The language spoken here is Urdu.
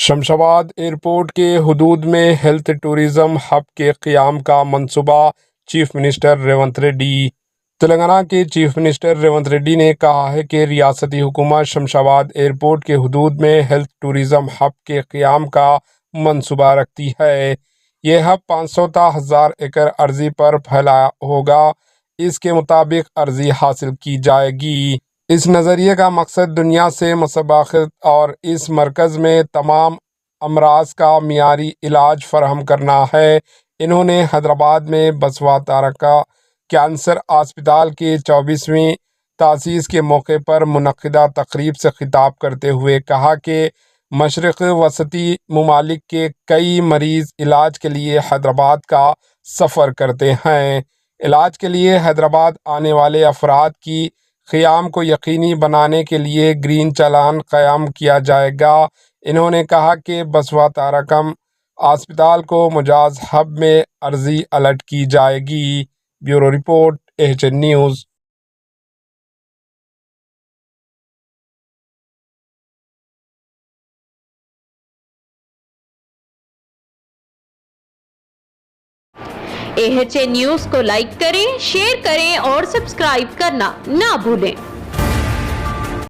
شمشاباد ایئرپورٹ کے حدود میں ہیلتھ ٹورزم ہب کے قیام کا منصوبہ، چیف منسٹر ریونت ریڈی۔ تلنگانہ کے چیف منسٹر ریونت ریڈی نے کہا ہے کہ ریاستی حکومت شمشاباد ایئرپورٹ کے حدود میں ہیلتھ ٹورزم ہب کے قیام کا منصوبہ رکھتی ہے۔ یہ ہب 500 تا 1000 ایکڑ اراضی پر پھیلا ہوگا۔ اس کے مطابق اراضی حاصل کی جائے گی۔ اس نظریے کا مقصد دنیا سے مسابقت اور اس مرکز میں تمام امراض کا معیاری علاج فراہم کرنا ہے۔ انہوں نے حیدرآباد میں بسوا تارکا کینسر اسپتال کے 24ویں تاسیس کے موقع پر منعقدہ تقریب سے خطاب کرتے ہوئے کہا کہ مشرق وسطی ممالک کے کئی مریض علاج کے لیے حیدرآباد کا سفر کرتے ہیں۔ علاج کے لیے حیدرآباد آنے والے افراد کی قیام کو یقینی بنانے کے لیے گرین چالان قائم کیا جائے گا۔ انہوں نے کہا کہ بسوا تارکم اسپتال کو مجاز ہب میں اراضی الاٹ کی جائے گی۔ Bureau report, AHN news. AHN news کو لائک کریں، شیئر کریں اور سبسکرائب کرنا نہ بھولیں۔